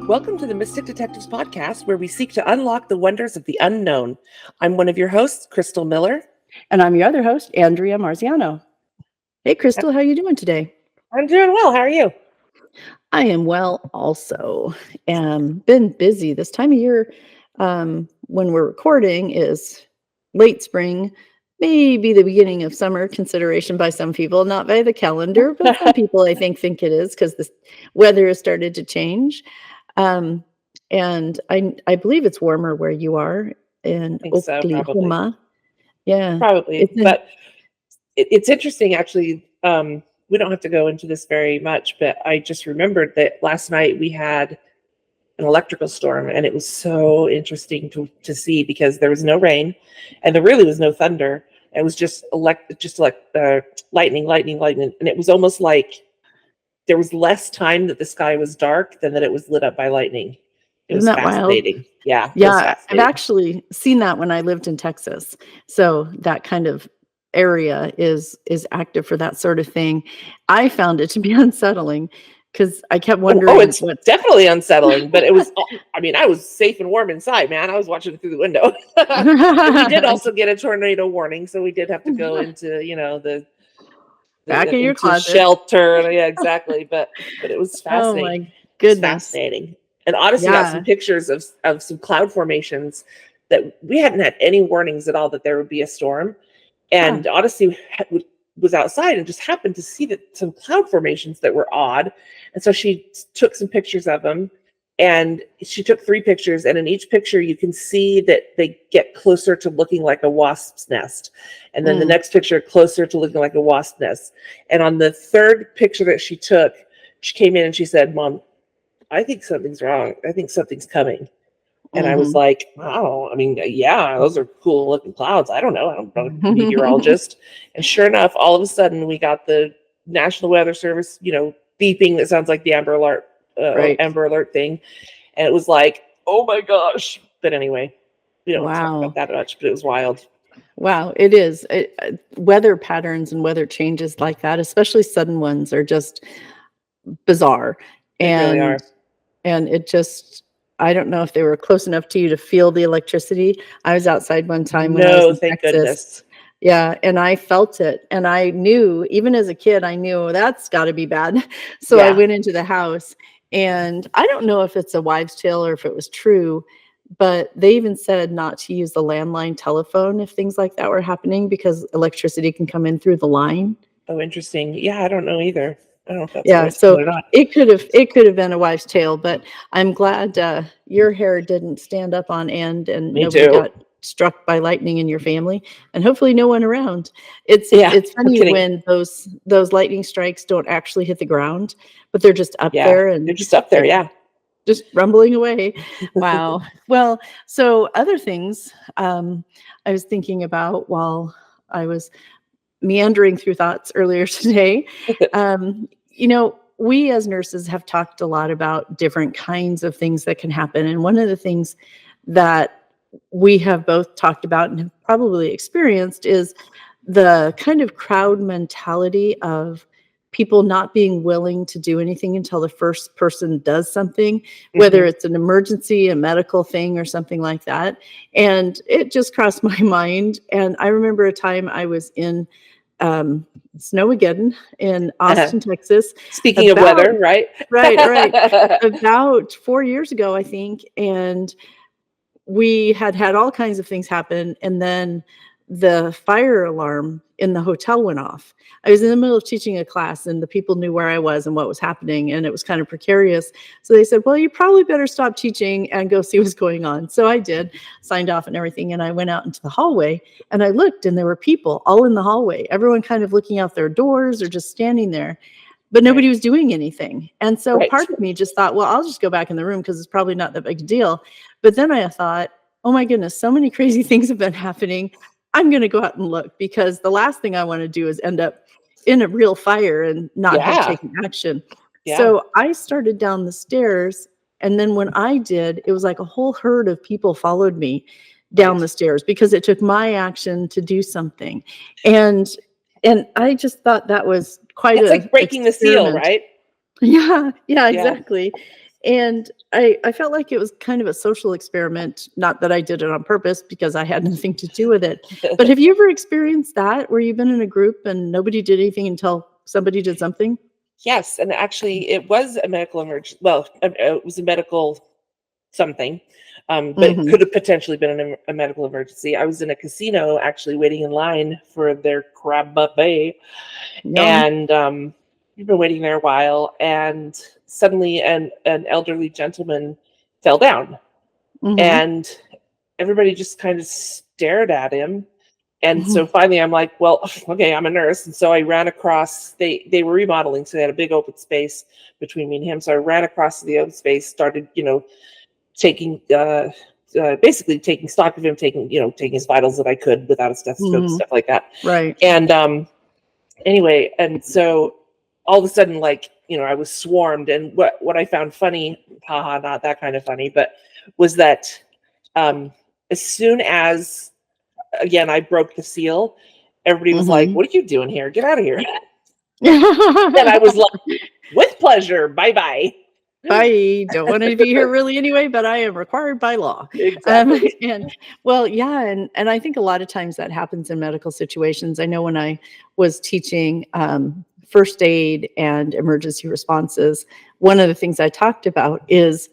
Welcome to the Mystic Detectives podcast, where we seek to unlock the wonders of the unknown. I'm one of your hosts, Crystal Miller. And I'm your other host, Andrea Marziano. Hey, Crystal, how are you doing today? I'm doing well. How are you? I am well also. Been busy. This time of year, when we're recording, is late spring, maybe the beginning of summer consideration by some people, not by the calendar, but some people I think it is because the weather has started to change. And I believe it's warmer where you are in Oklahoma. Yeah, probably. But it's interesting, actually. We don't have to go into this very much, but I just remembered that last night we had an electrical storm, and it was so interesting to see because there was no rain, and there really was no thunder. It was just lightning, and it was almost like there was less time that the sky was dark than that it was lit up by lightning. It was fascinating. Wild? Yeah. Yeah. I've actually seen that when I lived in Texas. So that kind of area is active for that sort of thing. I found it to be unsettling because I kept wondering. It's definitely unsettling, but it was, I was safe and warm inside, man. I was watching through the window. We did also get a tornado warning. So we did have to go into, the back in your closet shelter. Yeah, exactly. But it was fascinating. Oh my goodness. Fascinating. And Odyssey got some pictures of some cloud formations that we hadn't had any warnings at all that there would be a storm. And Odyssey was outside and just happened to see that some cloud formations that were odd. And so she took some pictures of them, and she took 3 pictures. And in each picture, you can see that they get closer to looking like a wasp's nest. And then the next picture closer to looking like a wasp nest. And on the 3rd picture that she took, she came in and she said, "Mom, I think something's wrong. I think something's coming." And I was like, "Wow, yeah, those are cool looking clouds. I don't know. I'm not a meteorologist." And sure enough, all of a sudden we got the National Weather Service, beeping that sounds like the Amber Alert thing. And it was like, oh my gosh. But anyway, we don't talk about that much, but it was wild. Wow, it is. Weather patterns and weather changes like that, especially sudden ones, are just bizarre. Really are. And it just, I don't know if they were close enough to you to feel the electricity. I was outside one time when I was in thank Texas. Goodness. Yeah, and I felt it. And I knew, even as a kid, I knew that's got to be bad. So I went into the house, and I don't know if it's a wives' tale or if it was true, but they even said not to use the landline telephone if things like that were happening because electricity can come in through the line. Oh, interesting. Yeah, I don't know either. I don't know if that's yeah, so it could have been a wives' tale, but I'm glad your hair didn't stand up on end and nobody got struck by lightning in your family, and hopefully no one around. It's funny when those lightning strikes don't actually hit the ground, but they're just up there, and they're just up there, just rumbling away. Wow. Well, so other things I was thinking about while I was meandering through thoughts earlier today. We as nurses have talked a lot about different kinds of things that can happen. And one of the things that we have both talked about and have probably experienced is the kind of crowd mentality of people not being willing to do anything until the first person does something, whether it's an emergency, a medical thing, or something like that. And it just crossed my mind. And I remember a time I was in Snowmageddon in Austin, Texas. Speaking of weather, right? Right. About 4 years ago, I think. And we had all kinds of things happen. And then the fire alarm in the hotel went off. I was in the middle of teaching a class, and the people knew where I was and what was happening, and it was kind of precarious. So they said, "Well, you probably better stop teaching and go see what's going on." So I did, signed off and everything, and I went out into the hallway, and I looked, and there were people all in the hallway, everyone kind of looking out their doors or just standing there, but nobody was doing anything. And so part of me just thought, well, I'll just go back in the room because it's probably not that big a deal. But then I thought, oh my goodness, so many crazy things have been happening. I'm going to go out and look, because the last thing I want to do is end up in a real fire and not have taken action. So I started down the stairs, and then when I did, it was like a whole herd of people followed me down the stairs because it took my action to do something. And I just thought that was quite like breaking the seal, right? Yeah, exactly. And I felt like it was kind of a social experiment, not that I did it on purpose because I had nothing to do with it. But have you ever experienced that where you've been in a group and nobody did anything until somebody did something? Yes, and actually, it was a medical emergency. Well, it was a medical something, but it Mhm. could have potentially been a medical emergency. I was in a casino actually waiting in line for their crab buffet, Yum. and we've been waiting there a while, and suddenly an elderly gentleman fell down, Mhm. and everybody just kind of stared at him. And so Mhm. finally I'm like, well, okay, I'm a nurse. And so I ran across, they were remodeling, so they had a big open space between me and him. So I ran across the open space, started, taking basically taking stock of him, taking his vitals that I could without a stethoscope, Mhm. stuff like that. Right. And anyway, and so all of a sudden, like, I was swarmed. And what I found funny, haha, not that kind of funny, but was that um as soon as, again, I broke the seal, everybody was like, Mhm. "What are you doing here? Get out of here." And I was like, "With pleasure. Bye-bye." I don't want to be here really anyway, but I am required by law. Exactly. And well, yeah, and I think a lot of times that happens in medical situations. I know when I was teaching first aid and emergency responses, one of the things I talked about is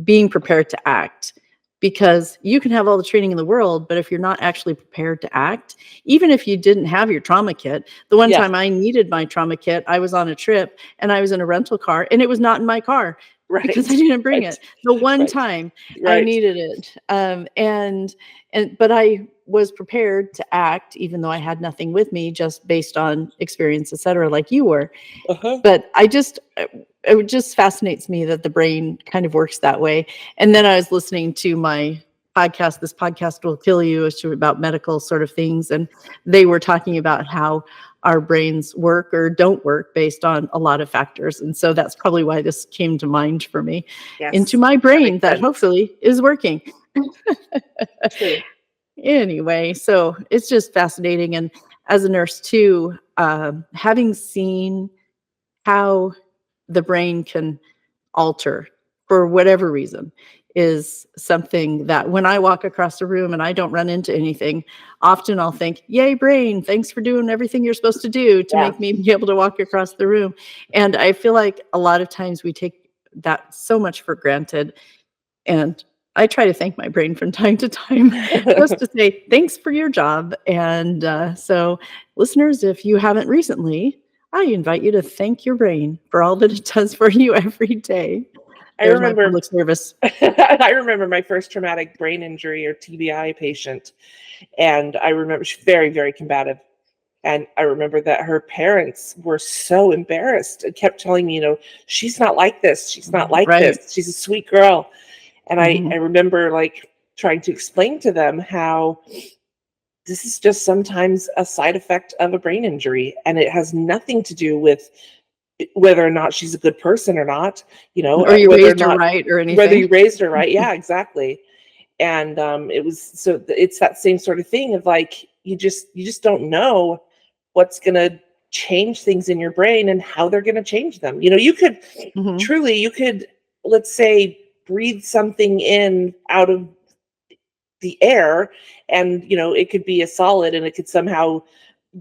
being prepared to act. Because you can have all the training in the world, but if you're not actually prepared to act, even if you didn't have your trauma kit, the one Yes. time I needed my trauma kit, I was on a trip and I was in a rental car and it was not in my car because I Right. didn't bring Right. it. The one Right. time I Right. needed it. And but I was prepared to act even though I had nothing with me, just based on experience, et cetera, like you were. Uh-huh. But it just fascinates me that the brain kind of works that way. And then I was listening to my podcast, This Podcast Will Kill You, it's about medical sort of things. And they were talking about how our brains work or don't work based on a lot of factors. And so that's probably why this came to mind for me, into Yes. my That brain makes that sense. hopefully is working. True. Anyway, so it's just fascinating. And as a nurse too, having seen how the brain can alter for whatever reason is something that when I walk across the room and I don't run into anything, often I'll think, yay, brain, thanks for doing everything you're supposed to do to Yeah. make me be able to walk across the room. And I feel like a lot of times we take that so much for granted. And I try to thank my brain from time to time just to say, thanks for your job. And so, listeners, if you haven't recently, I invite you to thank your brain for all that it does for you every day. I There's my remember public service. I remember my first traumatic brain injury or TBI patient, and I remember she's very, very combative. And I remember that her parents were so embarrassed and kept telling me, she's not like this. She's not like Right. this. She's a sweet girl. And I Mhm. remember like trying to explain to them how this is just sometimes a side effect of a brain injury, and it has nothing to do with whether or not she's a good person or not, Or you whether or raised her not, right or whether you anything. raised her right. Yeah, exactly. And it was so it's that same sort of thing of like you just don't know what's going to change things in your brain and how they're going to change them. You could Mhm. truly, let's say, breathe something in out of the air, and it could be a solid and it could somehow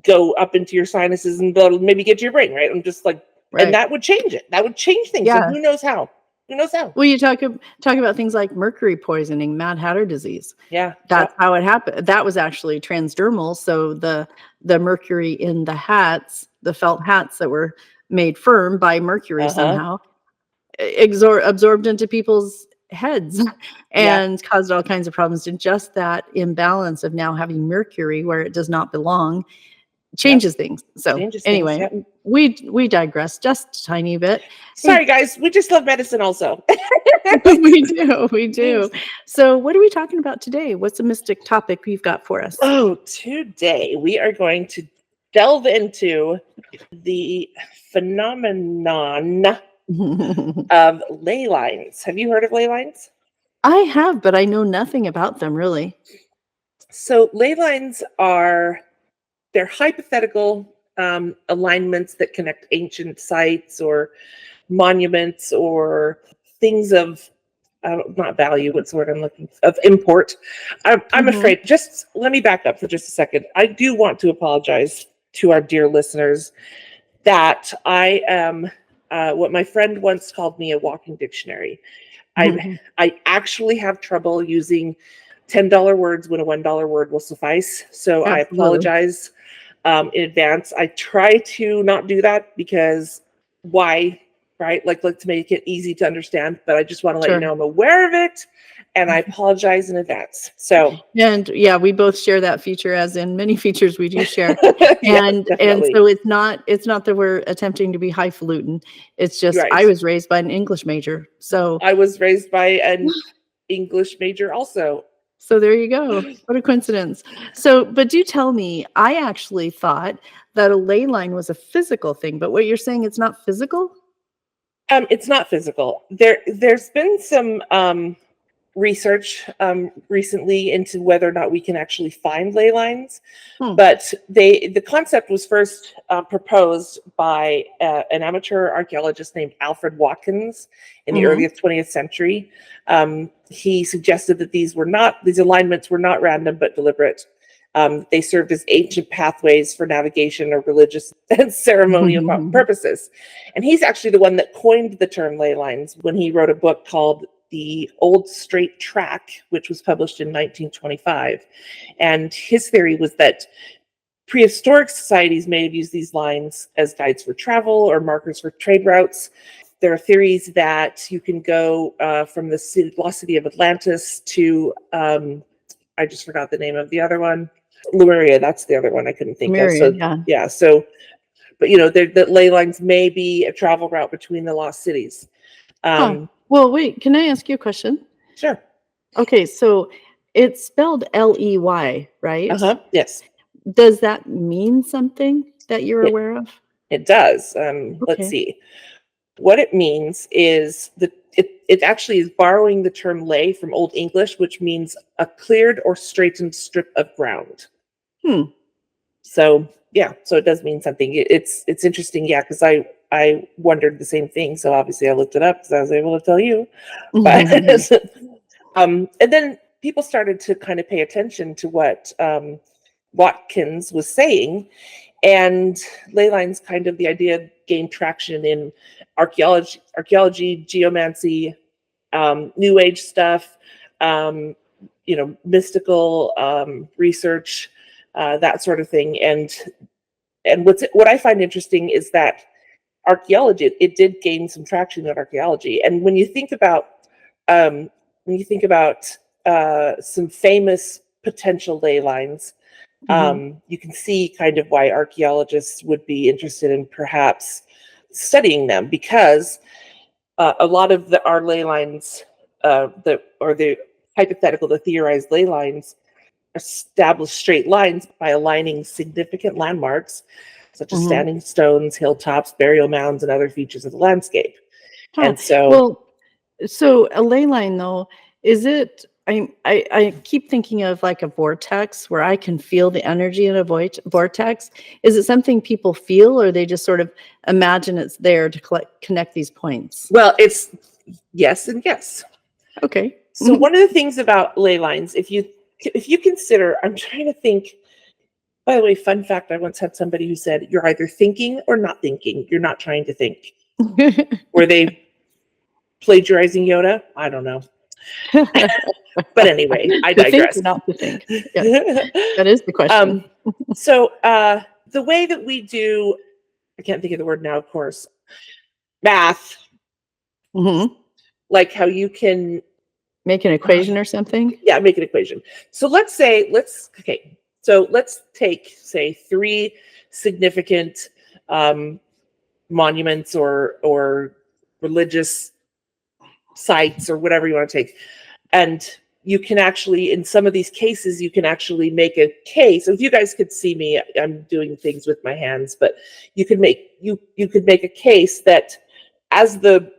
go up into your sinuses and that'll maybe get to your brain, right? I'm just like, and Right. that would change it. That would change things, and Yeah. who knows how. Well, you talk about things like mercury poisoning, Mad Hatter disease. Yeah. That's Yep. how it happened. That was actually transdermal, so the mercury in the hats, the felt hats that were made firm by mercury Uh-huh. somehow, absorbed into people's heads Yeah. and caused all kinds of problems. And just that imbalance of now having mercury where it does not belong Yep. changes things. So Changes things. anyway, Yep. we digress just a tiny bit. Sorry Hey, guys, we just love medicine also. we do. So what are we talking about today? What's a mystic topic you've got for us? Oh, today we are going to delve into the phenomenon of ley lines. Have you heard of ley lines? I have, but I know nothing about them really. So ley lines they're hypothetical alignments that connect ancient sites or monuments or things of not value, what's the word I'm looking of import. I'm afraid, just let me back up for just a second. I do want to apologize to our dear listeners that I am what my friend once called me, a walking dictionary. I actually have trouble using $10 words when a $1 word will suffice. So I apologize in advance. I try to not do that because why, right? Like, let's make it easy to understand, but I just want to let you know I'm aware of it and I apologize in advance. So, and yeah, we both share that feature, as in many features we do share. And definitely. so it's not that we're attempting to be highfalutin. It's just Right. I was raised by an English major. So I was raised by an English major also. So there you go. What a coincidence. So, but do tell me, I actually thought that a ley line was a physical thing, but what you're saying, it's not physical? It's not physical. There's been some research recently into whether or not we can actually find ley lines, but the concept was first proposed by an amateur archaeologist named Alfred Watkins in the early 20th century. He suggested that these alignments were not random but deliberate. They served as ancient pathways for navigation or religious and ceremonial purposes. And he's actually the one that coined the term ley lines when he wrote a book called The Old Straight Track, which was published in 1925. And his theory was that prehistoric societies may have used these lines as guides for travel or markers for trade routes. There are theories that you can go from the lost city of Atlantis to, I just forgot the name of the other one. Lemuria, that's the other one I couldn't think of. So, yeah. So, but the ley lines may be a travel route between the lost cities. Well, wait, can I ask you a question? Sure. Okay, so it's spelled Ley, right? Yes. Does that mean something that you're aware of? It does. Let's see. What it means is it actually is borrowing the term ley from Old English, which means a cleared or straightened strip of ground. So yeah, so it does mean something. It's interesting, yeah, because I wondered the same thing. So obviously I looked it up because I was able to tell you. But and then people started to kind of pay attention to what Watkins was saying, and ley lines, kind of the idea, gained traction in archaeology, geomancy, New Age stuff, mystical research, that sort of thing. And what I find interesting is that archaeology, it did gain some traction in archaeology. And when you think about some famous potential ley lines, you can see kind of why archaeologists would be interested in perhaps studying them, because a lot of our ley lines, the hypothetical, the theorized ley lines, establish straight lines by aligning significant landmarks such as standing stones, hilltops, burial mounds, and other features of the landscape. And so, so a ley line, though, is it? I keep thinking of like a vortex where I can feel the energy in a vortex. Is it something people feel, or they just sort of imagine it's there to connect these points? Well, it's yes and yes. Okay. So one of the things about ley lines, if you consider, I'm trying to think. By the way, fun fact, I once had somebody who said, "You're either thinking or not thinking. You're not trying to think." Were they plagiarizing Yoda? I don't know. But anyway, I digress. Think, not to think. Yes, that is the question. So the way that we do, I can't think of the word now, of course, math, like how you can make an equation or something. Yeah, make an equation. So let's take, say, 3 significant monuments or religious sites or whatever you want to take. And you can actually, in some of these cases, you can actually make a case. If you guys could see me, I'm doing things with my hands, but you could make a case that as the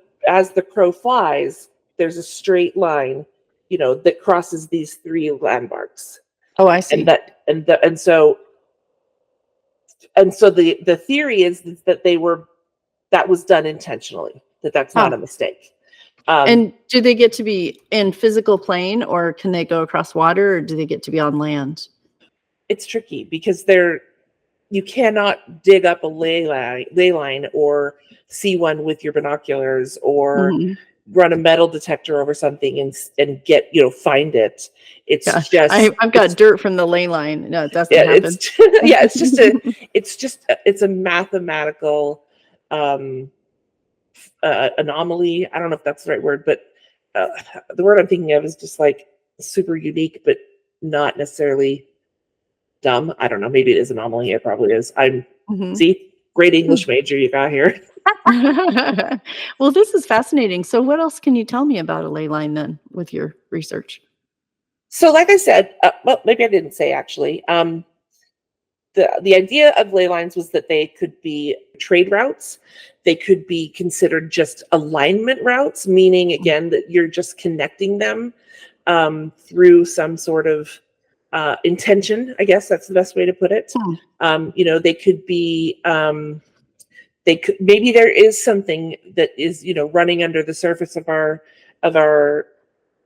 crow flies, there's a straight line, that crosses these 3 landmarks. Oh, I see. And so the theory is that that was done intentionally, that's not a mistake. And do they get to be in physical plane, or can they go across water, or do they get to be on land? It's tricky because you cannot dig up a ley line or see one with your binoculars, or Mhm. run a metal detector over something and get, find it. It's Yeah, just I've got dirt from the ley line. No, it doesn't yeah, happen. it's a mathematical anomaly. I don't know if that's the right word, but uh, the word I'm thinking of is just like super unique, but not necessarily dumb. I don't know. Maybe it is anomaly. It probably is. Mhm. See, great English major you got here. Well, this is fascinating. So what else can you tell me about a ley line then with your research? So, like I said, well, maybe I didn't say actually. The idea of ley lines was that they could be trade routes. They could be considered just alignment routes, meaning again that you're just connecting them through some sort of intention. I guess that's the best way to put it. Hmm. They could be. Maybe there is something that is running under the surface of our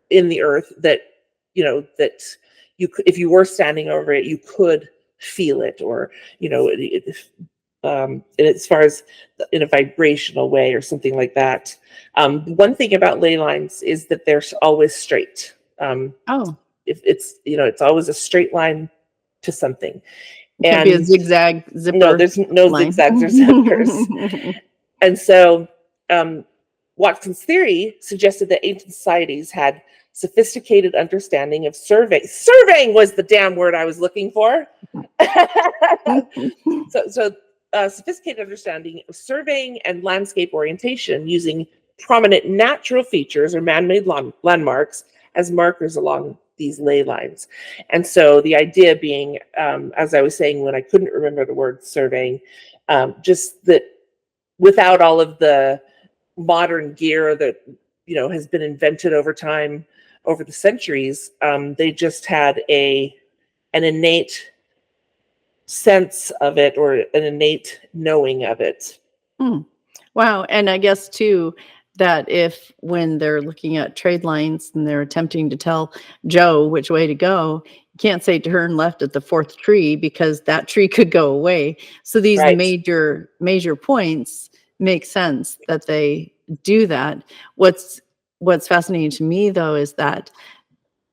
in the earth that that if you were standing over it, you could feel it, or as far as in a vibrational way or something like that. One thing about ley lines is that they're always straight. Oh, If it's always a straight line to something. it can't be a And zigzag no, zipper there's no line. zigzags or zippers. And so Watson's theory suggested that ancient societies had sophisticated understanding of surveying was the damn word I was looking for. So sophisticated understanding of surveying and landscape orientation using prominent natural features or man-made landmarks as markers along these ley lines. And so the idea being, as I was saying when I couldn't remember the word surveying, just that without all of the modern gear that has been invented over time, over the centuries, they just had an innate sense of it, or an innate knowing of it. Hmm. Wow. And I guess too that if when they're looking at trade lines and they're attempting to tell Joe which way to go, you can't say turn left at the fourth tree because that tree could go away. So these Right. major points make sense that they do that. What's fascinating to me though is that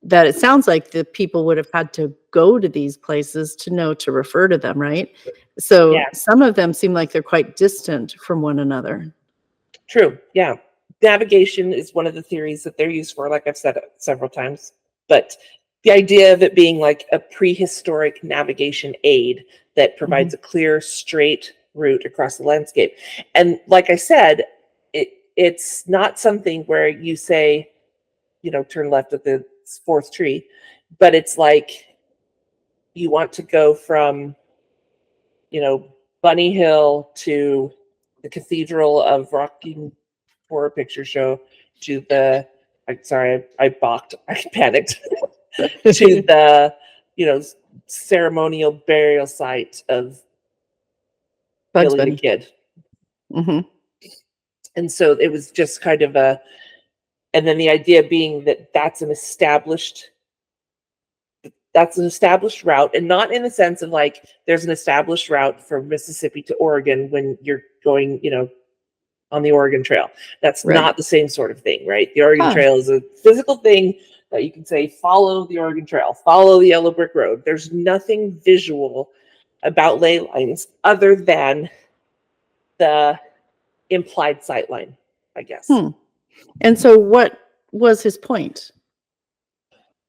it sounds like the people would have had to go to these places to know to refer to them, right? So Yeah, some of them seem like they're quite distant from one another. true. Yeah. Navigation is one of the theories that they're used for, like I've said several times. But the idea of it being like a prehistoric navigation aid that Mhm. provides a clear, straight route across the landscape. And like I said, it's not something where you say, turn left at the fourth tree, but it's like you want to go from, Bunny Hill to the Cathedral of Rocking Horror Picture Show to the, I'm sorry, I balked, I panicked, to the, ceremonial burial site of Bugs Billy the Bunny. Kid. Mhm. And so it was just kind of and then the idea being that that's an established route, and not in the sense of like there's an established route from Mississippi to Oregon when you're going, on the Oregon Trail. That's Right. not the same sort of thing, right? The Oregon Huh. Trail is a physical thing that you can say, follow the Oregon Trail, follow the Yellow Brick Road. There's nothing visual about ley lines other than the implied sight line, I guess. Hmm. And so what was his point?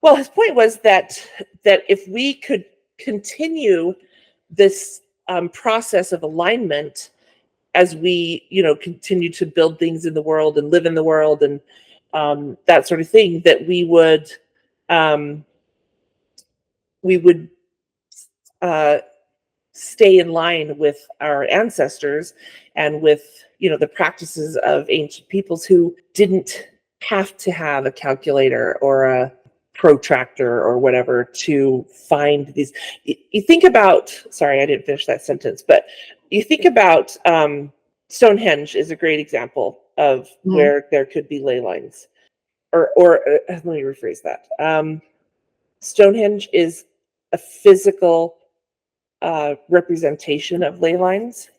Well, his point was that if we could continue this process of alignment as we, continue to build things in the world and live in the world and that sort of thing, that um, we would uh, stay in line with our ancestors and with the practices of ancient peoples who didn't have to have a calculator or a protractor or whatever to find these. You think about, sorry, I didn't finish that sentence, but you think about Stonehenge is a great example. of where there could be ley lines. Or let me rephrase that. Stonehenge is a physical representation of ley lines.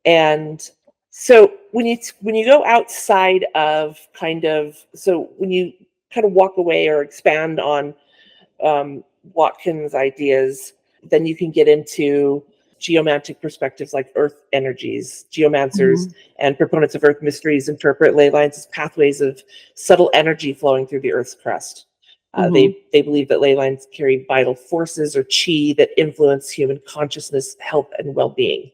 And so when you go outside of when you kind of walk away or expand on Watkins' ideas, then you can get into geomantic perspectives like earth energies. Geomancers and proponents of earth mysteries interpret ley lines as pathways of subtle energy flowing through the earth's crust. They believe that ley lines carry vital forces or chi that influence human consciousness, health, and well-being.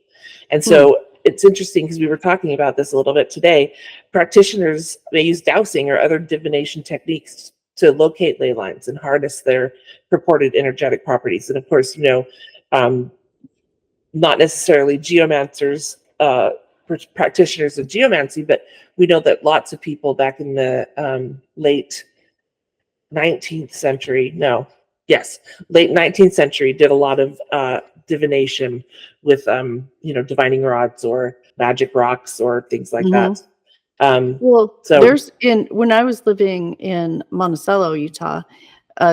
And so it's interesting because we were talking about this a little bit today. Practitioners may use dowsing or other divination techniques to locate ley lines and harness their purported energetic properties. And of course, not necessarily geomancers, practitioners of geomancy, but we know that lots of people back in the late 19th century did a lot of divination with divining rods or magic rocks or things like that. When I was living in Monticello, Utah,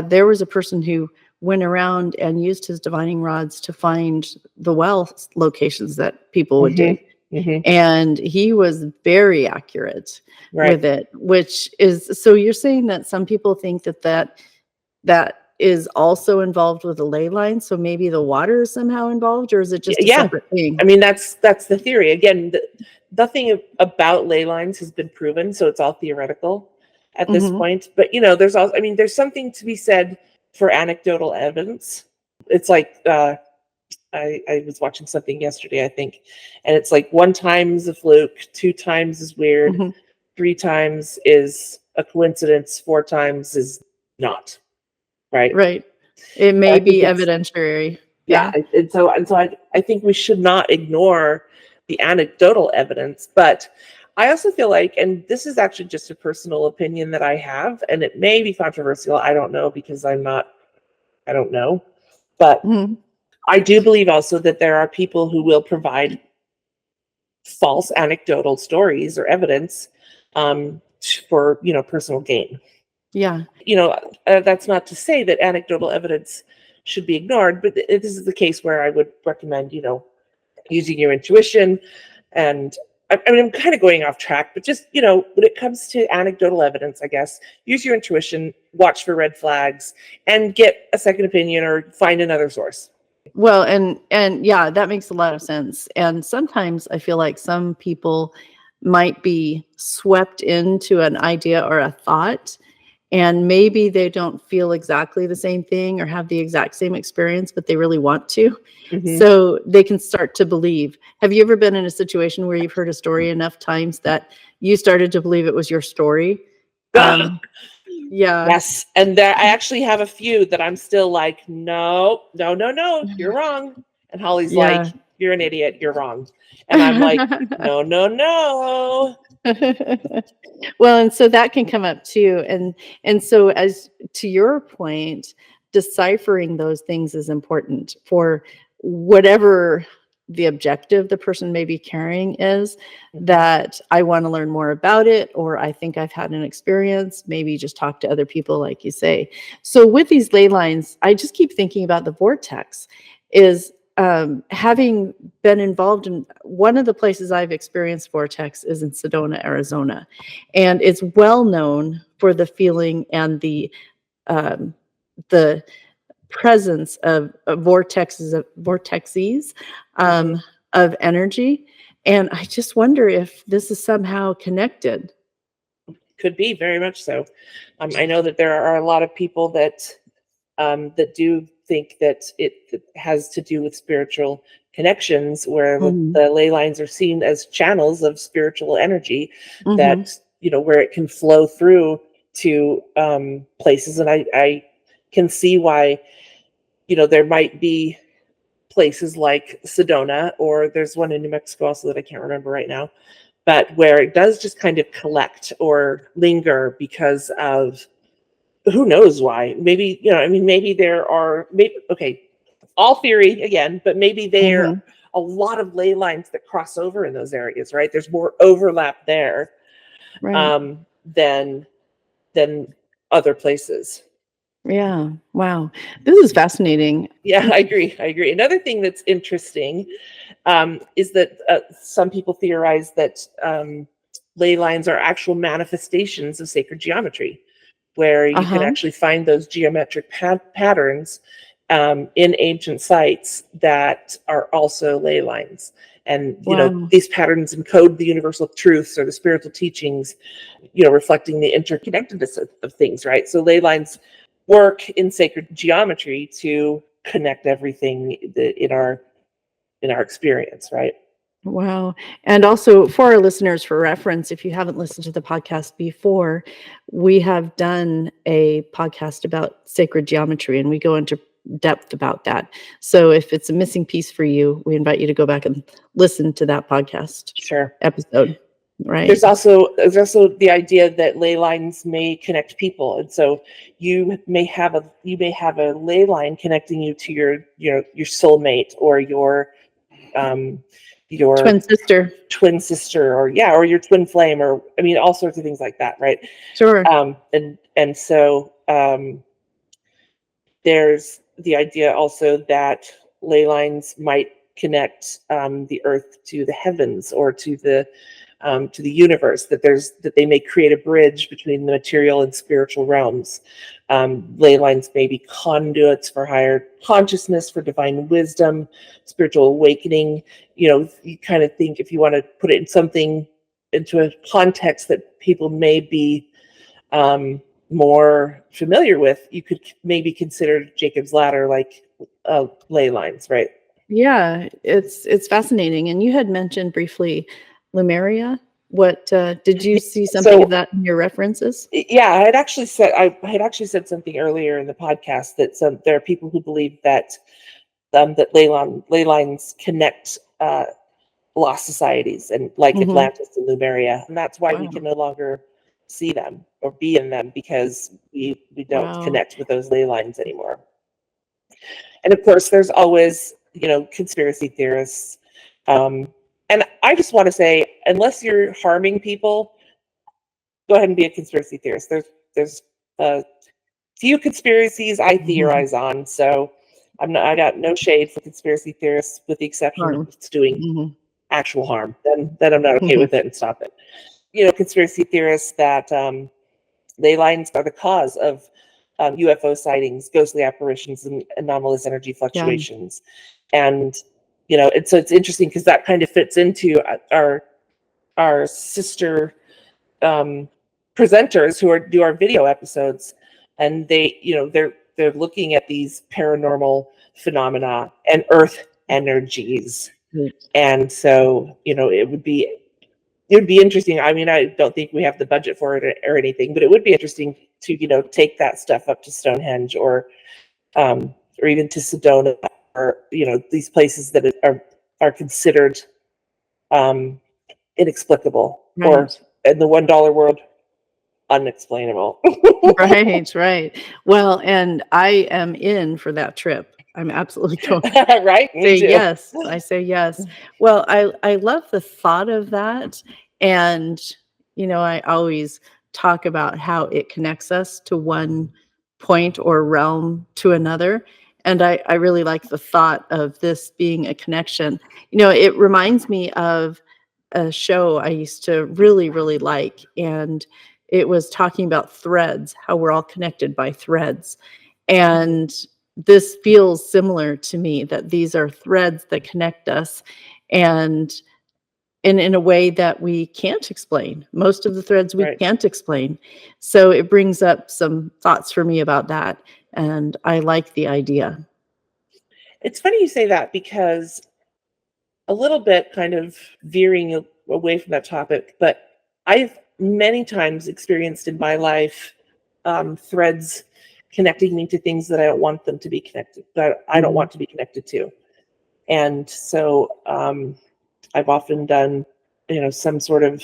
there was a person who went around and used his divining rods to find the well locations that people would dig. And he was very accurate with it, which is, so you're saying that some people think that is also involved with the ley line. So maybe the water is somehow involved, or is it just a separate thing? I mean, that's the theory. Again, nothing about ley lines has been proven, so it's all theoretical at this point. But there's something to be said for anecdotal evidence. It's like I was watching something yesterday, I think, and it's like 1 time is a fluke, 2 times is weird, 3 times is a coincidence, 4 times is not. Right. It may be evidentiary. Yeah. And so I think we should not ignore the anecdotal evidence, but I also feel like, and this is actually just a personal opinion that I have, and it may be controversial. I don't know, because I don't know, but I do believe also that there are people who will provide false anecdotal stories or evidence for personal gain. Yeah. That's not to say that anecdotal evidence should be ignored, but this is the case where I would recommend, using your intuition. And I'm kind of going off track, but just, when it comes to anecdotal evidence, I guess, use your intuition, watch for red flags, and get a second opinion or find another source. Well, and yeah, that makes a lot of sense. And sometimes I feel like some people might be swept into an idea or a thought, and maybe they don't feel exactly the same thing or have the exact same experience, but they really want to. So they can start to believe. Have you ever been in a situation where you've heard a story enough times that you started to believe it was your story? Yeah. Yes. And I actually have a few that I'm still like, no, you're wrong. And Holly's like, you're an idiot, you're wrong. And I'm like, no. Well, and so that can come up too. And so, as to your point, deciphering those things is important for whatever the objective the person may be carrying is, that I want to learn more about it, or I think I've had an experience, maybe just talk to other people, like you say. So with these ley lines, I just keep thinking about the vortex. Is having been involved in one of the places I've experienced vortex is in Sedona, Arizona, and it's well known for the feeling and the presence of vortexes of energy. And I just wonder if this is somehow connected. Could be, very much so. I know that there are a lot of people that do think that it has to do with spiritual connections, where the ley lines are seen as channels of spiritual energy that, where it can flow through to places. And I can see why, there might be places like Sedona, or there's one in New Mexico also that I can't remember right now, but where it does just kind of collect or linger because of who knows why. Maybe, maybe there are, all theory again, but maybe there a lot of ley lines that cross over in those areas, right? There's more overlap there Right. than other places. Yeah. Wow. This is fascinating. Yeah, I agree. Another thing that's interesting is that some people theorize that ley lines are actual manifestations of sacred geometry, where you can Uh-huh. actually find those geometric patterns in ancient sites that are also ley lines. And, Wow. these patterns encode the universal truths or the spiritual teachings, reflecting the interconnectedness of things, right? So ley lines work in sacred geometry to connect everything in our experience, right? Wow. And also for our listeners, for reference, if you haven't listened to the podcast before, we have done a podcast about sacred geometry and we go into depth about that. So if it's a missing piece for you, we invite you to go back and listen to that podcast Sure. episode. Right. There's also the idea that ley lines may connect people, and so you may have a ley line connecting you to your soulmate or your Twin sister. twin sister, or your twin flame, or I mean all sorts of things like that, right? Sure. And so there's the idea also that ley lines might connect the earth to the heavens or to the universe, that they may create a bridge between the material and spiritual realms. Ley lines may be conduits for higher consciousness, for divine wisdom, spiritual awakening. You kind of think, if you want to put it in something, into a context that people may be more familiar with, you could maybe consider Jacob's ladder like ley lines, right? Yeah, it's fascinating. And you had mentioned briefly Lemuria. What did you see something of that in your references? Yeah, I had actually said something earlier in the podcast that there are people who believe that that ley lines connect lost societies, and like Mhm. Atlantis and Lemuria, and that's why we Wow. can no longer see them or be in them, because we don't Wow. connect with those ley lines anymore. And of course, there's always conspiracy theorists. And I just want to say, unless you're harming people, go ahead and be a conspiracy theorist. There's few conspiracies I theorize on, so I got no shade for conspiracy theorists, with the exception of Harm. it's doing Mhm. actual harm. Then I'm not okay with it and stop it. Conspiracy theorists that ley lines are the cause of UFO sightings, ghostly apparitions, and anomalous energy Yeah. fluctuations. And and so it's interesting because that kind of fits into our sister presenters who do our video episodes, and they're looking at these paranormal phenomena and earth energies. Mm. And so it would be interesting. I mean, I don't think we have the budget for it or anything, but it would be interesting to take that stuff up to Stonehenge, or even to Sedona, or these places that are considered inexplicable, or Right. in the $1 world, unexplainable. Right, right. Well, and I am in for that trip. I'm absolutely going. Right? Me Say too. yes. I say yes. Well, I love the thought of that, and, I always talk about how it connects us to one point or realm to another, and I really like the thought of this being a connection. It reminds me of a show I used to really, really like, and it was talking about threads, how we're all connected by threads, and this feels similar to me, that these are threads that connect us, and in a way that we can't explain. Most of the threads we Right. can't explain. So it brings up some thoughts for me about that, and I like the idea. It's funny you say that, because a little bit kind of veering away from that topic, but I've many times experienced in my life threads connecting me to things that I don't want them to be connected, that I don't Mhm. want to be connected to. And so I've often done, some sort of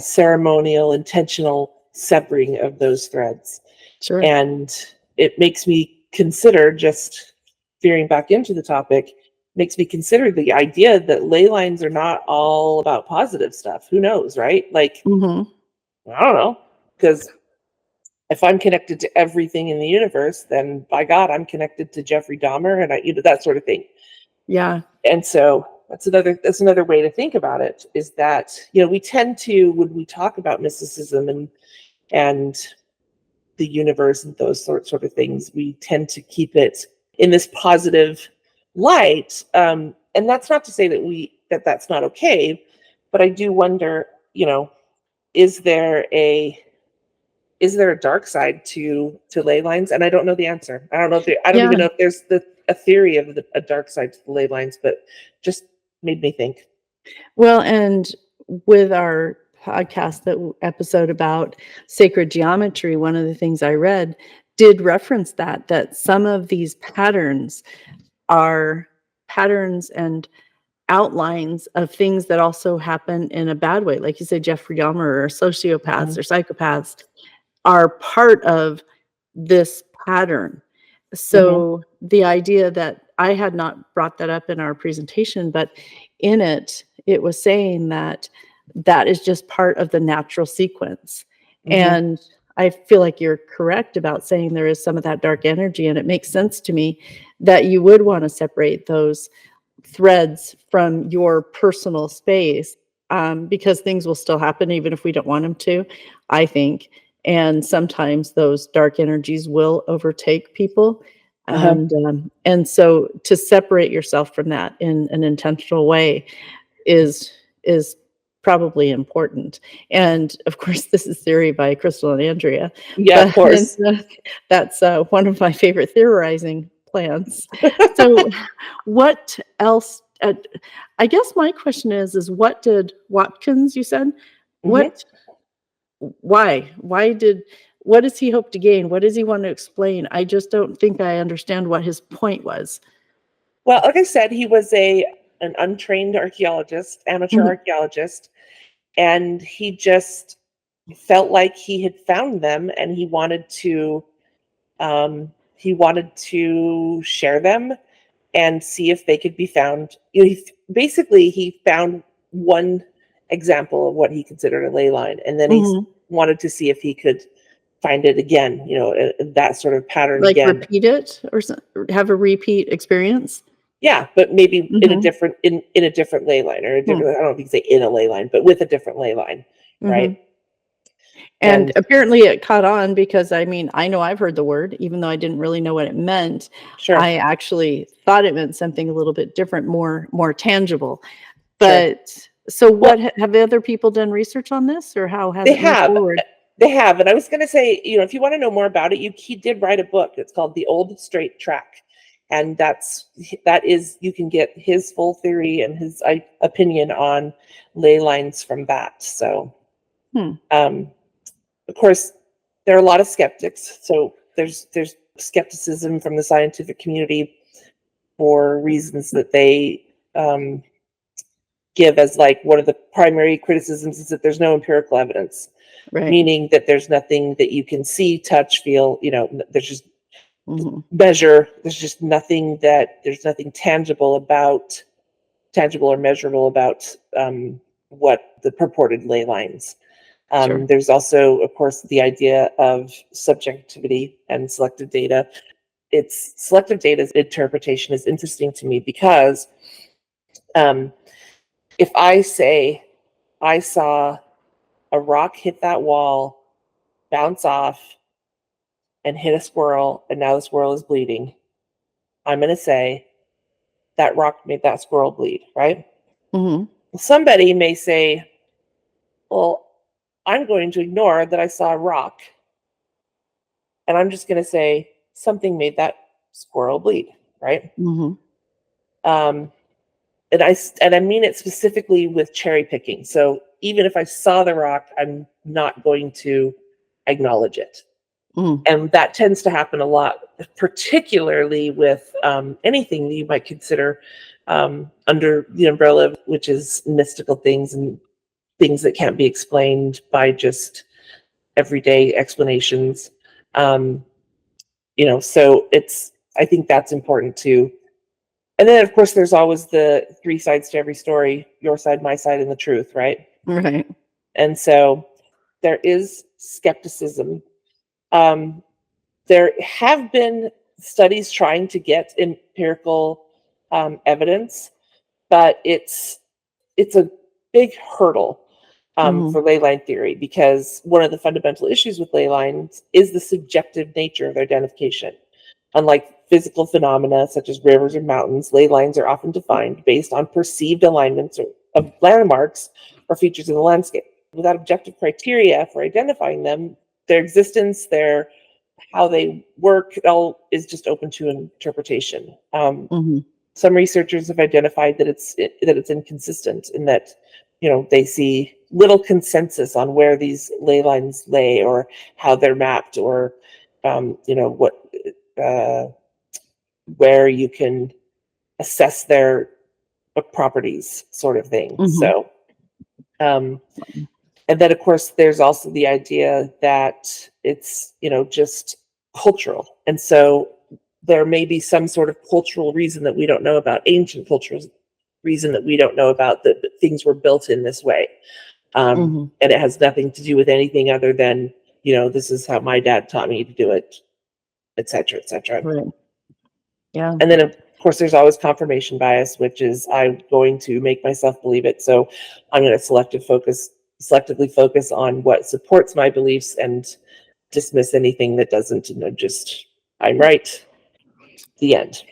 ceremonial, intentional severing of those threads. Sure. And it makes me consider, just veering back into the topic, makes me consider the idea that ley lines are not all about positive stuff. Who knows, right? Like, Mm-hmm. I don't know, because if I'm connected to everything in the universe, then by God, I'm connected to Jeffrey Dahmer, and that sort of thing. Yeah. And so that's another way to think about it, is that, we tend to, when we talk about mysticism and the universe and those sort of things, we tend to keep it in this positive light. And that's not to say that that's not okay, but I do wonder, is there a dark side to ley lines? And I don't know the answer. I don't even Yeah. know if there's a theory of a dark side to the ley lines, but just made me think. Well, and with our podcast episode about sacred geometry, one of the things I read did reference that some of these patterns are patterns and outlines of things that also happen in a bad way. Like you said, Jeffrey Dahmer, or sociopaths or psychopaths are part of this pattern. So the idea that I had not brought that up in our presentation, but in it, it was saying that that is just part of the natural sequence. And I feel like you're correct about saying there is some of that dark energy, and it makes sense to me that you would want to separate those threads from your personal space, because things will still happen even if we don't want them to, I think. And sometimes those dark energies will overtake people. And so to separate yourself from that in an intentional way is probably important. And of course, this is theory by Crystal and Andrea. Yeah, of course. That's one of my favorite theorizing plans. So what else? I guess my question is what did Watkins, you said, what, why what does he hope to gain? What does he want to explain? I just don't think I understand what his point was. Well, like I said, he was an untrained archaeologist, amateur archaeologist, and he just felt like he had found them, and he wanted to share them and see if they could be found. Basically, he found one example of what he considered a ley line, and then he wanted to see if he could find it again, that sort of pattern Like again. repeat it or have a repeat experience? Yeah, but maybe in a different ley line, or I don't know if you can say in a ley line, but with a different ley line, right? And apparently it caught on, because I mean, I know I've heard the word, even though I didn't really know what it meant. Sure. I actually thought it meant something a little bit different, more tangible. Sure. But so what, have other people done research on this, or how has it moved forward? They have. And I was going to say, if you want to know more about it, he did write a book. It's called The Old Straight Track. And that is, you can get his full theory and his opinion on ley lines from that. So, of course, there are a lot of skeptics. So there's skepticism from the scientific community for reasons that they give as, like, one of the primary criticisms is that there's no empirical evidence, meaning that there's nothing that you can see, touch, feel, there's just measure. There's just nothing there's nothing tangible or measurable about what the purported ley lines. There's also, of course, the idea of subjectivity and selective data. Selective data's interpretation is interesting to me, because if I say I saw a rock hit that wall, bounce off, and hit a squirrel, and now the squirrel is bleeding, I'm going to say that rock made that squirrel bleed, right? Somebody may say, well, I'm going to ignore that I saw a rock, and I'm just going to say something made that squirrel bleed, right? And I mean it specifically with cherry picking. So even if I saw the rock, I'm not going to acknowledge it. And that tends to happen a lot, particularly with anything that you might consider under the umbrella of, which is mystical things and things that can't be explained by just everyday explanations. So I think that's important to And then, of course, there's always the three sides to every story: your side, my side, and the truth, right? Right. And so there is skepticism. There have been studies trying to get empirical evidence, but it's a big hurdle for ley line theory, because one of the fundamental issues with ley lines is the subjective nature of their identification. Unlike physical phenomena such as rivers or mountains, ley lines are often defined based on perceived alignments of landmarks or features in the landscape. Without objective criteria for identifying them, their existence, how they work, it all is just open to interpretation. Some researchers have identified that it's inconsistent, in that they see little consensus on where these ley lines lay, or how they're mapped, or what where you can assess their properties, sort of thing. So and then, of course, there's also the idea that it's just cultural, and so there may be some sort of cultural reason that we don't know about, ancient cultural reason that we don't know about, that things were built in this way. And it has nothing to do with anything other than, this is how my dad taught me to do it, etc., etc. Right. Yeah. And then, of course, there's always confirmation bias, which is I'm going to make myself believe it. So I'm going to selectively focus on what supports my beliefs and dismiss anything that doesn't, just I'm right. The end.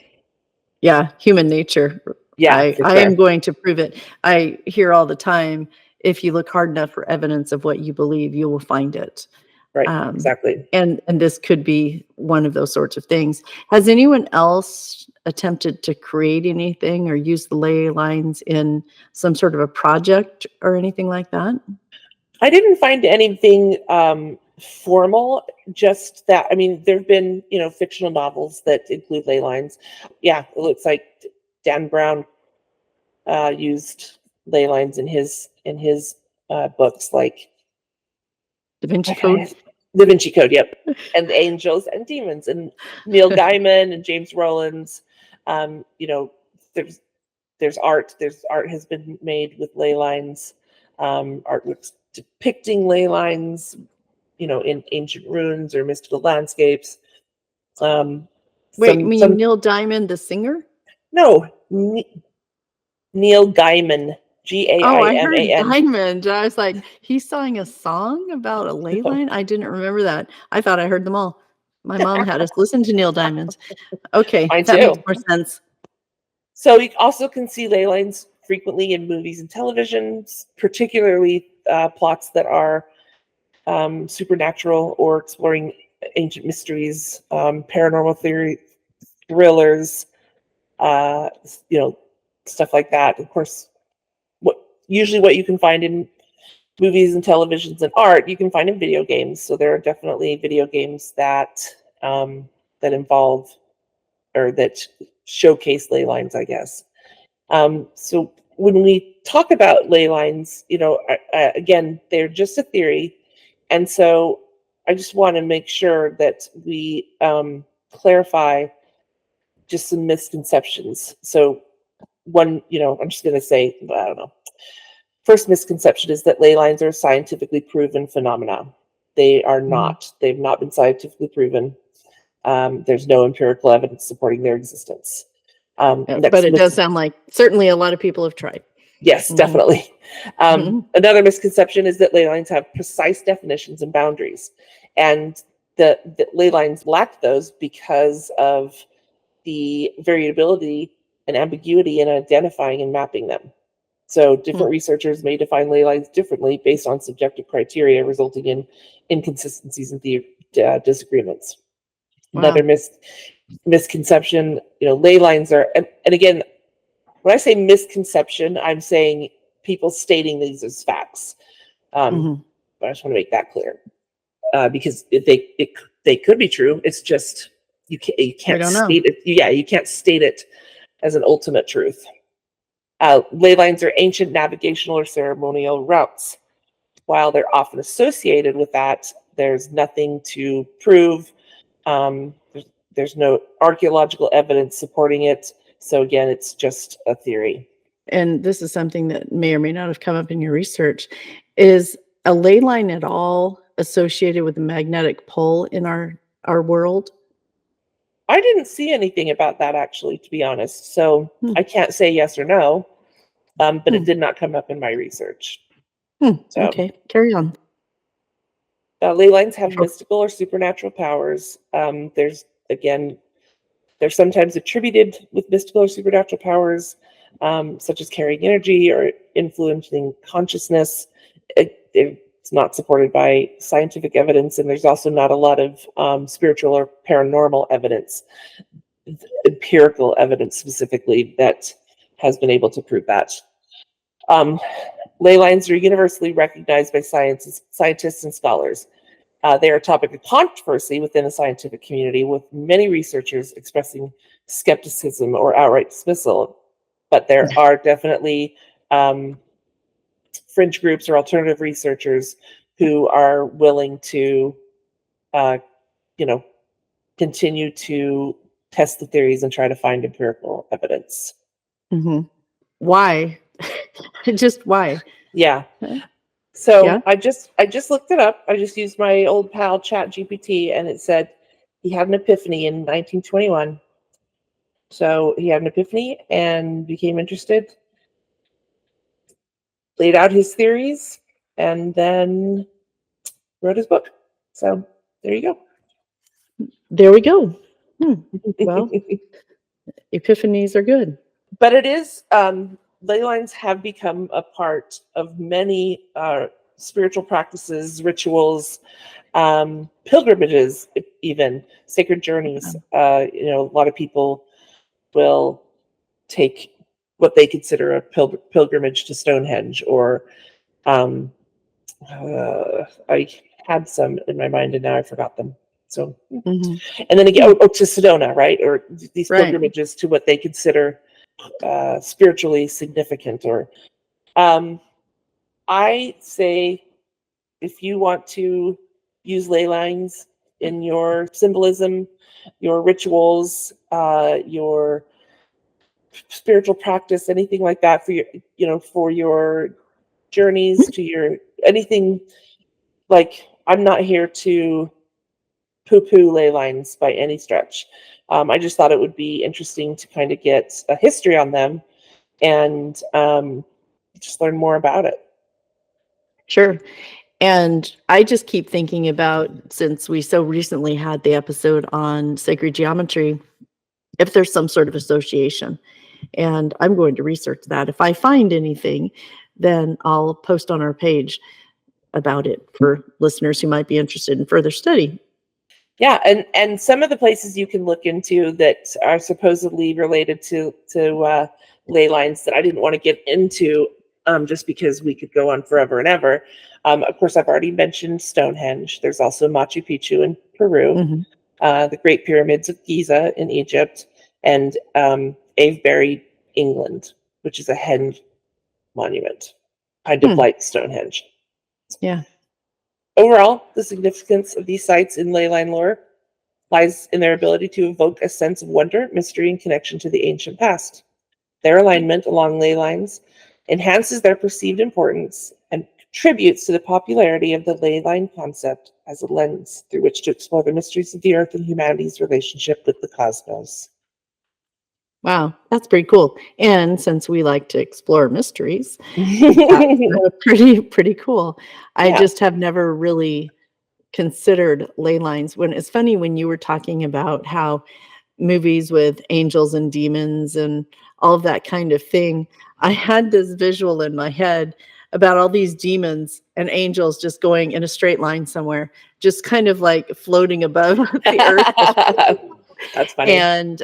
Yeah, human nature. Yeah, I am going to prove it. I hear all the time, if you look hard enough for evidence of what you believe, you will find it. Right, exactly. And this could be one of those sorts of things. Has anyone else attempted to create anything or use the ley lines in some sort of a project or anything like that? I didn't find anything formal, just that, I mean, there have been, fictional novels that include ley lines. Yeah, it looks like Dan Brown used ley lines in his books, like Da Vinci Code. Da Vinci Code, yep. And Angels and Demons, and Neil Gaiman and James Rowlands. There's art has been made with ley lines, artworks depicting ley lines, in ancient ruins or mystical landscapes. Wait, you mean Neil Diamond, the singer? No, Neil Gaiman, Gaiman. Oh, I heard Diamond. I was like, he sang a song about a ley line? I didn't remember that. I thought I heard them all. My mom had us listen to Neil Diamond. Okay, that makes more sense. So you also can see ley lines frequently in movies and televisions, particularly plots that are supernatural or exploring ancient mysteries, paranormal theory, thrillers, stuff like that. Of course, usually what you can find in movies and televisions and art, you can find in video games. So there are definitely video games that involve, or that showcase ley lines, I guess. So when we talk about ley lines, again, they're just a theory. And so I just want to make sure that we clarify just some misconceptions. So one, I'm just going to say, I don't know. First misconception is that ley lines are a scientifically proven phenomena. They are not. They've not been scientifically proven. There's no empirical evidence supporting their existence. But it does sound like certainly a lot of people have tried. Yes, definitely. Another misconception is that ley lines have precise definitions and boundaries, and the ley lines lack those because of the variability and ambiguity in identifying and mapping them. So different researchers may define ley lines differently based on subjective criteria, resulting in inconsistencies and disagreements. Wow. Another misconception, ley lines are, and again, when I say misconception, I'm saying people stating these as facts. But I just want to make that clear, because they could be true. It's just you can't state it. Yeah, you can't state it as an ultimate truth. Ley lines are ancient navigational or ceremonial routes. While they're often associated with that, there's nothing to prove. There's no archaeological evidence supporting it. So again, it's just a theory. And this is something that may or may not have come up in your research. Is a ley line at all associated with the magnetic pole in our world? I didn't see anything about that, actually, to be honest. So I can't say yes or no, but it did not come up in my research. So, Okay, carry on. ley lines have Sure. mystical or supernatural powers. They're sometimes attributed with mystical or supernatural powers, such as carrying energy or influencing consciousness. It's not supported by scientific evidence, and there's also not a lot of spiritual or paranormal evidence, empirical evidence specifically, that has been able to prove that. Ley lines are universally recognized by scientists and scholars. They are a topic of controversy within the scientific community, with many researchers expressing skepticism or outright dismissal. But there are definitely fringe groups or alternative researchers who are willing to, continue to test the theories and try to find empirical evidence. Why? Just why? Yeah. So I just looked it up. I just used my old pal ChatGPT, and it said he had an epiphany in 1921. So he had an epiphany and became interested, laid out his theories, and then wrote his book. So there you go. There we go. Well, epiphanies are good. But it is, ley lines have become a part of many spiritual practices, rituals, pilgrimages, even sacred journeys. A lot of people will take what they consider a pilgrimage to Stonehenge, or I had some in my mind and now I forgot them. So, and then again, to Sedona, right? Or these pilgrimages to what they consider spiritually significant. Or I say, if you want to use ley lines in your symbolism, your rituals, your spiritual practice, anything like that, for your journeys, to your anything, like, I'm not here to poo-poo ley lines by any stretch. I just thought it would be interesting to kind of get a history on them and just learn more about it. Sure. And I just keep thinking about, since we so recently had the episode on sacred geometry, if there's some sort of association. And I'm going to research that. If I find anything, then I'll post on our page about it for listeners who might be interested in further study. Yeah, and some of the places you can look into that are supposedly related to ley lines that I didn't want to get into, just because we could go on forever and ever. Of course, I've already mentioned Stonehenge. There's also Machu Picchu in Peru, the Great Pyramids of Giza in Egypt, and Avebury, England, which is a hen monument, kind of like Stonehenge. Yeah. Overall, the significance of these sites in ley line lore lies in their ability to evoke a sense of wonder, mystery, and connection to the ancient past. Their alignment along ley lines enhances their perceived importance and contributes to the popularity of the ley line concept as a lens through which to explore the mysteries of the earth and humanity's relationship with the cosmos. Wow, that's pretty cool. And since we like to explore mysteries, that's pretty cool. I just have never really considered ley lines. When it's funny when you were talking about how movies with angels and demons and all of that kind of thing, I had this visual in my head about all these demons and angels just going in a straight line somewhere, just kind of like floating above the earth. That's funny. And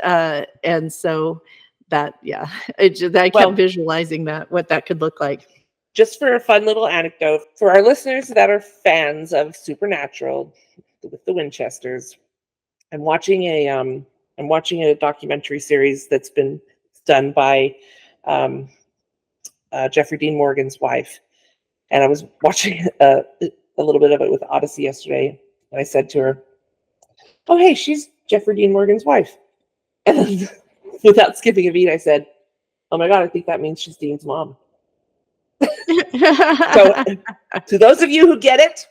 so that, I kept visualizing that, what that could look like. Just for a fun little anecdote, for our listeners that are fans of Supernatural with the Winchesters, I'm watching a documentary series that's been done by Jeffrey Dean Morgan's wife, and I was watching a little bit of it with Odyssey yesterday, and I said to her, "Oh, hey, she's Jeffrey Dean Morgan's wife." And without skipping a beat, I said, "Oh my God, I think that means she's Dean's mom." So, to those of you who get it,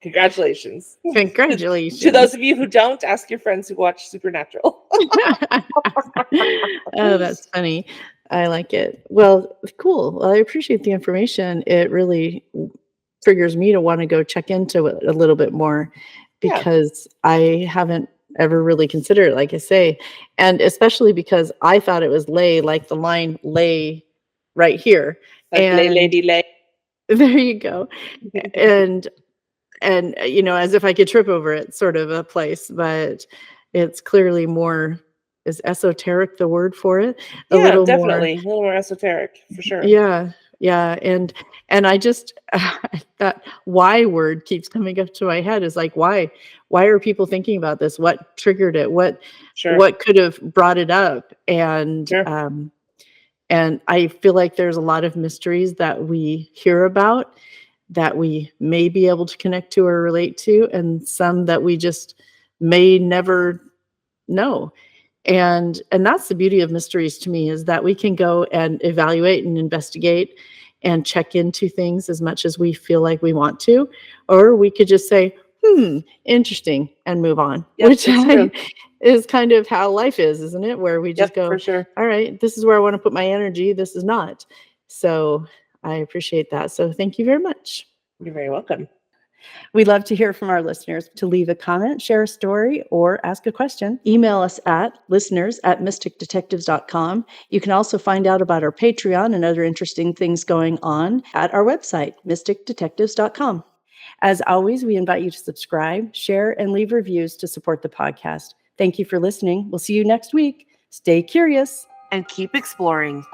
congratulations. Congratulations. To those of you who don't, ask your friends who watch Supernatural. Oh, that's funny. I like it. Well, cool. Well, I appreciate the information. It really triggers me to want to go check into it a little bit more because I haven't ever really considered it, like I say. And especially because I thought it was lay, like the line lay right here. Like lay, And lady, lay. there you go. And you know, as if I could trip over it, sort of a place, but it's clearly more, is esoteric the word for it? A Yeah, little definitely. A little more esoteric, for sure. Yeah. And I just that why word keeps coming up to my head is like, why are people thinking about this? What triggered it? What could have brought it up? And and I feel like there's a lot of mysteries that we hear about that we may be able to connect to or relate to, and some that we just may never know. And that's the beauty of mysteries to me, is that we can go and evaluate and investigate and check into things as much as we feel like we want to, or we could just say, interesting, and move on. Yep, which is kind of how life is, isn't it? Where we just go, for sure. All right, this is where I want to put my energy. This is not. So I appreciate that. So thank you very much. You're very welcome. We'd love to hear from our listeners. To leave a comment, share a story, or ask a question, email us at listeners@mysticdetectives.com. You can also find out about our Patreon and other interesting things going on at our website, mysticdetectives.com. As always, we invite you to subscribe, share, and leave reviews to support the podcast. Thank you for listening. We'll see you next week. Stay curious and keep exploring.